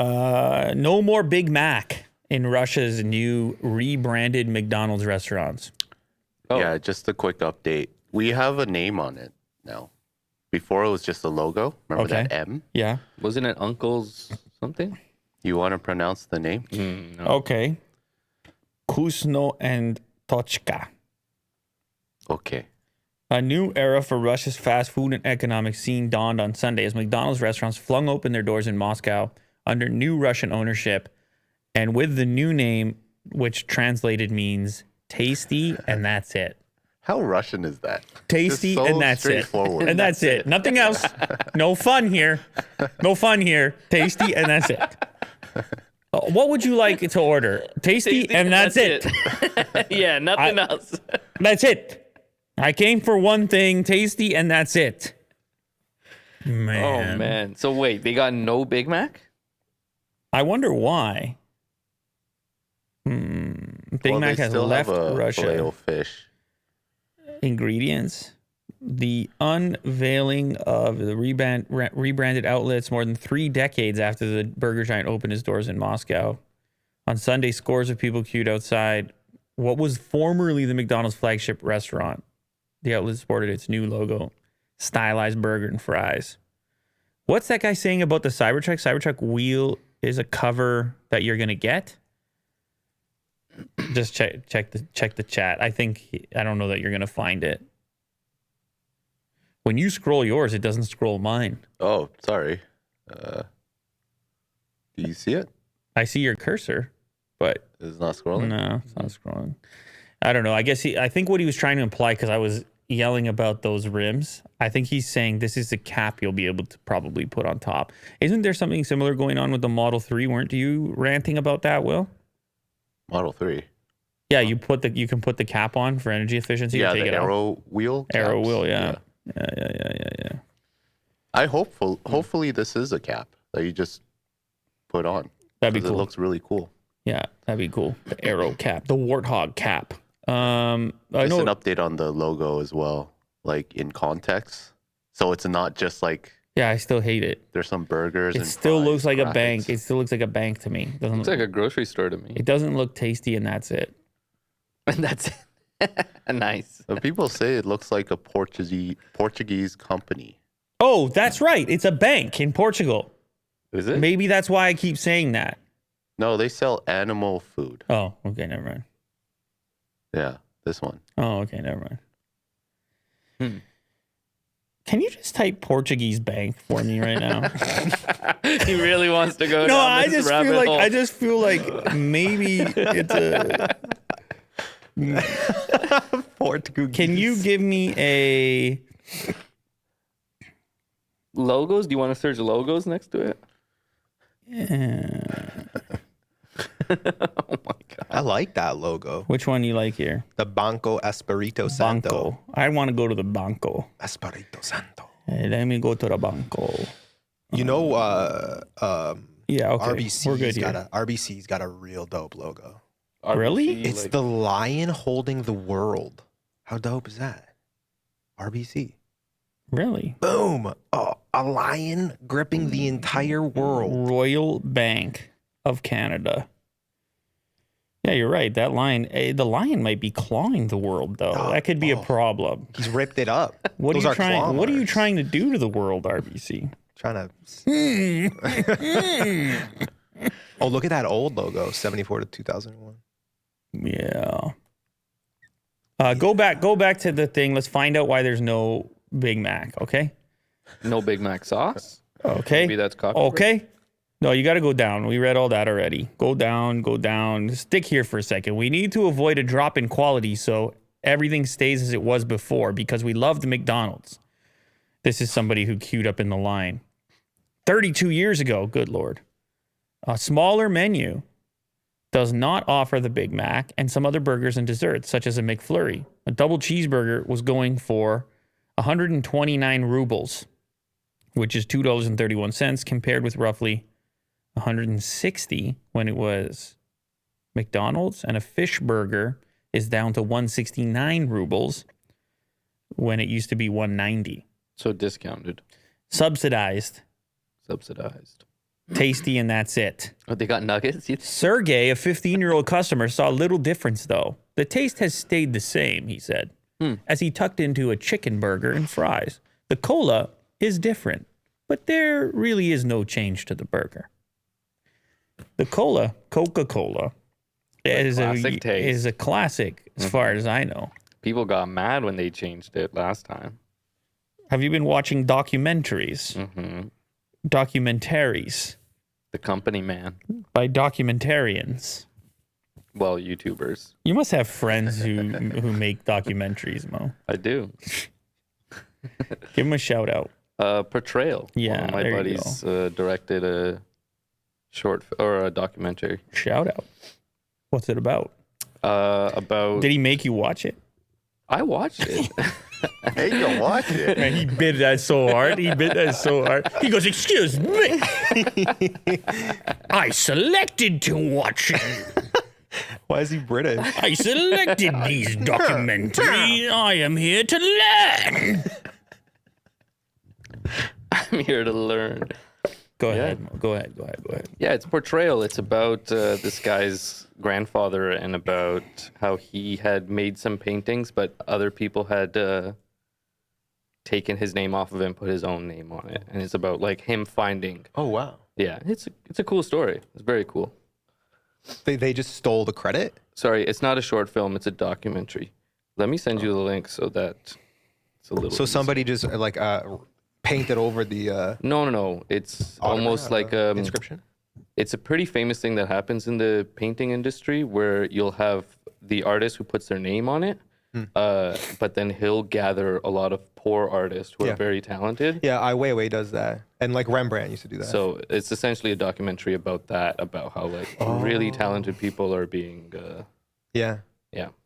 No more Big Mac in Russia's new rebranded McDonald's restaurants. Oh. Yeah, just a quick update. We have a name on it now. Before it was just a logo. Remember that M? Yeah. Wasn't it Uncle's something? You want to pronounce the name? No. Okay. Kusno and Tochka. Okay. A new era for Russia's fast food and economic scene dawned on Sunday as McDonald's restaurants flung open their doors in Moscow under new Russian ownership and with the new name, which translated means tasty and that's it. How Russian is that? Tasty Just so and that's it. straightforward. And that's it. Nothing else. No fun here. No fun here. Tasty and that's it. What would you like to order? Tasty and that's it. Yeah, nothing else. That's it. I came for one thing, tasty, and that's it. Man. Oh, man. So wait, they got no Big Mac? I wonder why. Big Mac has left Russia. Filet-O-Fish. Ingredients. The unveiling of the rebranded outlets more than 3 decades after the burger giant opened its doors in Moscow. On Sunday, scores of people queued outside what was formerly the McDonald's flagship restaurant. The outlet sported its new logo, stylized burger and fries. What's that guy saying about the Cybertruck? Cybertruck wheel is a cover that you're gonna get. Just check the chat. I don't know that you're gonna find it. When you scroll yours, it doesn't scroll mine. Oh, sorry. Do you see it? I see your cursor, but It's not scrolling? no, it's not scrolling. I don't know. I think what he was trying to imply, because I was yelling about those rims, I think he's saying this is the cap you'll be able to probably put on top. Isn't there something similar going on with the Model 3? Weren't you ranting about that, Will? Model 3. Yeah, you can put the cap on for energy efficiency. Yeah, take the it arrow wheel. Arrow caps. wheel, yeah. Yeah. Hopefully this is a cap that you just put on. That'd be 'Cause cool. It looks really cool. Yeah, that'd be cool. The arrow cap, the warthog cap. I Just know. an update on the logo as well, like in context. So it's not just like Yeah, I still hate it. there's some burgers. It and still fries, looks like a graphics. bank. It still looks like a bank to me. Doesn't Looks like a grocery store to me. It doesn't look tasty, and that's it. And that's nice. But people say it looks like a Portuguese company. Oh, that's right. It's a bank in Portugal. Is it? Maybe that's why I keep saying that. No, they sell animal food. Oh, okay, never mind. Yeah, this one. Oh, okay, never mind. Can you just type Portuguese bank for me right now? He really wants to go No, down I this just rabbit feel like hole. maybe it's a. Portuguese. Can you give me a? Logos? Do you want to search logos next to it? Oh my god. I like that logo. Which one you like here? The Banco Espirito Santo. Banco. I want to go to the Banco. Espirito Santo. Hey, let me go to the Banco. You know, Yeah, okay. RBC's got a real dope logo. Really? RBC, It's like- the lion holding the world. How dope is that? RBC. Really? Boom. Oh, a lion gripping the entire world. Royal Bank of Canada. Yeah, you're right. That lion, the lion might be clawing the world, though. Oh, that could be a problem. He's ripped it up. What Those are you are trying? claw What are you marks. trying to do to the world, RBC? Trying to. Oh, look at that old logo, 74 to 2001. Yeah. Go back to the thing. Let's find out why there's no Big Mac. Okay. No Big Mac sauce? Okay. Maybe that's coffee. Okay. No, you got to go down. We read all that already. Go down. Stick here for a second. We need to avoid a drop in quality so everything stays as it was before because we love the McDonald's. This is somebody who queued up in the line 32 years ago. Good Lord. A smaller menu does not offer the Big Mac and some other burgers and desserts, such as a McFlurry. A double cheeseburger was going for 129 rubles, which is $2.31, compared with roughly 160 when it was McDonald's. And a fish burger is down to 169 rubles when it used to be 190. So discounted. Subsidized. tasty, and that's it. Oh, they got nuggets? Sergey, a 15-year-old customer, saw little difference, though. The taste has stayed the same, he said, as he tucked into a chicken burger and fries. The cola is different, but there really is no change to the burger. The cola, Coca-Cola, is a classic as far as I know. People got mad when they changed it last time. Have you been watching documentaries? Documentaries. The Company Man. By documentarians. Well, YouTubers. You must have friends who make documentaries, Mo. I do. Give them a shout out. Portrayal. Yeah, One of my there you buddies directed a short or a documentary. Shout out. What's it about? About. Did he make you watch it? I watched it. Hey, you watch it. Man, he bit that so hard. He goes, excuse me. I selected to watch it. Why is he British? I selected these documentaries. I am here to learn. I'm here to learn. Go ahead. Go ahead. Yeah, it's Portrayal. It's about this guy's grandfather and about how he had made some paintings, but other people had taken his name off of it and put his own name on it. And it's about like him finding. Oh, wow. Yeah, it's a cool story. It's very cool. They just stole the credit? Sorry, it's not a short film. It's a documentary. Let me send you the link so that it's a little. So somebody just like painted over the No. It's almost like inscription. It's a pretty famous thing that happens in the painting industry where you'll have the artist who puts their name on it, but then he'll gather a lot of poor artists who are very talented. Yeah, Ai Weiwei does that, and like Rembrandt used to do that. So it's essentially a documentary about that, about how like really talented people are being. Yeah.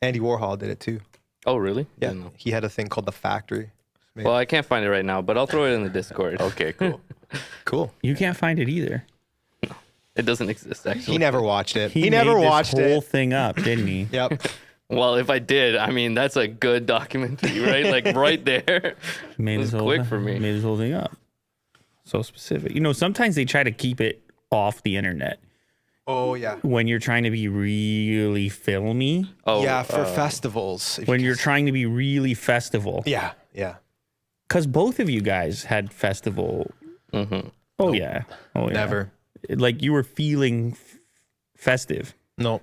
Andy Warhol did it too. Oh, really? Yeah, he had a thing called The Factory. Well, I can't find it right now, but I'll throw it in the Discord. Okay, cool. Cool. You can't find it either. It doesn't exist, actually. He never watched it. He made never this watched whole it. thing up, didn't he? Yep. Well, if I did, I mean, that's a good documentary, right? Like right there. Made It was his whole quick thing- for me. Made his whole thing up. So specific. You know, sometimes they try to keep it off the internet Oh yeah. when you're trying to be really filmy. Oh, Yeah, for festivals. When you're trying to be really festival. Yeah. Because both of you guys had festival. Mm-hmm. Oh, yeah. Oh, yeah. Never. Like you were feeling festive. No.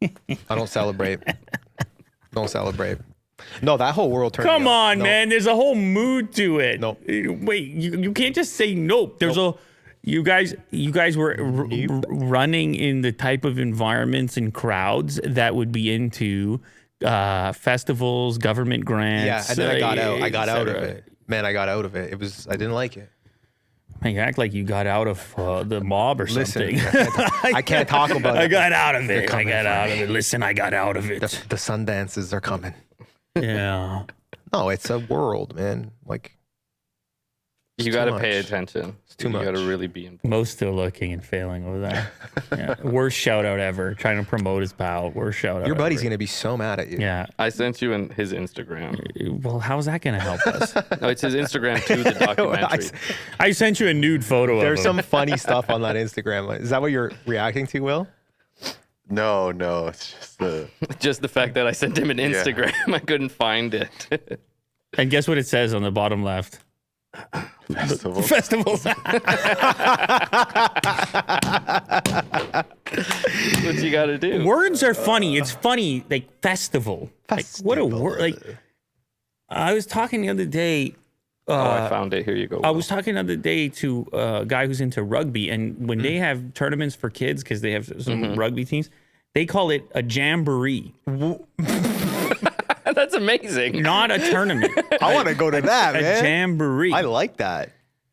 I don't celebrate. Don't celebrate. No, that whole world turned Come me off. on, No. man. There's a whole mood to it. Nope. Wait, you can't just say nope. There's you guys were running in the type of environments and crowds that would be into festivals, government grants. Yeah, and then I got out. I got et out of cetera. it. Man, I got out of it. I didn't like it. You act like you got out of the mob or Listen, something. I can't talk about I it. got out of it. I coming got for out me. of it. Listen, I got out of it. The Sundances are coming. Yeah. No, it's a world, man. Like, You too got to pay much. attention. too You got to much. really be involved. Mo's still looking and failing over there. Yeah. Worst shout out ever. Trying to promote his pal. Worst shout out. your buddy's ever. going to be so mad at you. Yeah. I sent you his Instagram. Well, how's that going to help us? No, it's his Instagram to the documentary. I sent you a nude photo There's of him. some funny stuff on that Instagram. Is that what you're reacting to, Will? No, it's just the Just the fact that I sent him an Instagram, I couldn't find it. And guess what it says on the bottom left? festival. Festivals. What you got to do? Words are funny. It's funny. Like festival. Like what a word. Like I was talking the other day. I found it. Here you go. I was talking the other day to a guy who's into rugby, and when they have tournaments for kids, because they have some rugby teams, they call it a jamboree, That's amazing. not a tournament. I want to go to that, A man. jamboree. I like that.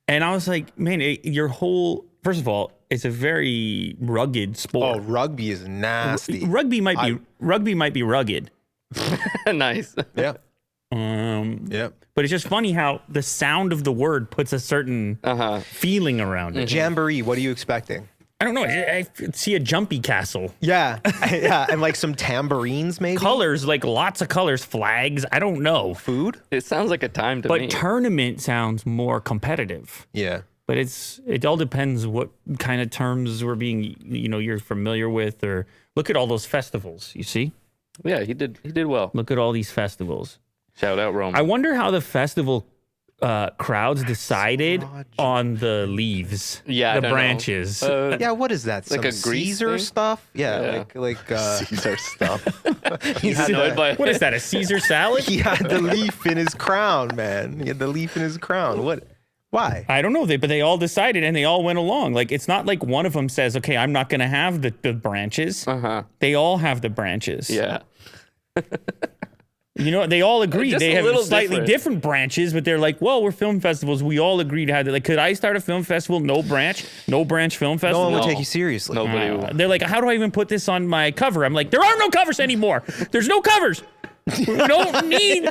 And I was like, man, your whole, first of all, it's a very rugged Oh, sport. rugby is nasty. Rugby might be rugged. Nice. Yeah. But it's just funny how the sound of the word puts a certain feeling around it. Jamboree, what are you expecting? I don't know. I see a jumpy castle. Yeah. Yeah. And like some tambourines, maybe? Colors, like lots of colors, flags. I don't know. Food? It sounds like a time to But me. tournament sounds more competitive. Yeah. But it all depends what kind of terms we're being, you're familiar with, or look at all those festivals, you see? Yeah, he did well. Look at all these festivals. Shout out Rome. I wonder how the festival crowds decided on the leaves, Yeah, I the don't know. branches. Yeah, what is that? Like Some a grease Caesar thing? stuff? Yeah, Yeah. like Caesar stuff. he had Annoyed by What is that, a Caesar salad? he had the leaf in his crown, man. He had the leaf in his crown. What? Why? I don't know, but they all decided and they all went along. Like, it's not like one of them says, okay, I'm not going to have the branches. They all have the branches. Yeah. They all agree. Just They a have little slightly different branches, but they're like, well, we're film festivals. We all agree to have it. Like, could I start a film festival? No branch film No festival? one would No. take you seriously. Nobody will. They're like, how do I even put this on my cover? I'm like, there are no covers anymore. There's no covers. We don't need.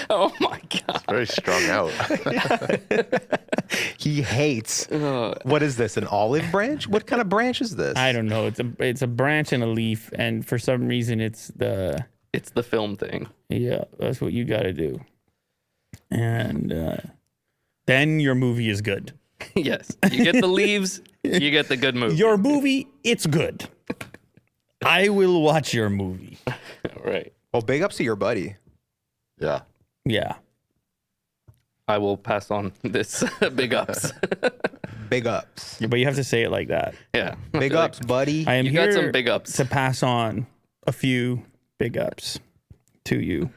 Oh my God. Very strung out. He hates. What is this? An olive branch? What kind of branch is this? I don't know. It's a branch and a leaf, and for some reason, it's the film thing. yeah. That's what you got to do, and then your movie is good. Yes. You get the leaves, you get the good movie. Your movie, it's good. I will watch your movie. Right. Well, big ups to your buddy. Yeah. Yeah. I will pass on this big ups. Big ups. But you have to say it like that. Yeah. Big ups, buddy. I am You here got some big ups. to pass on a few big ups to you.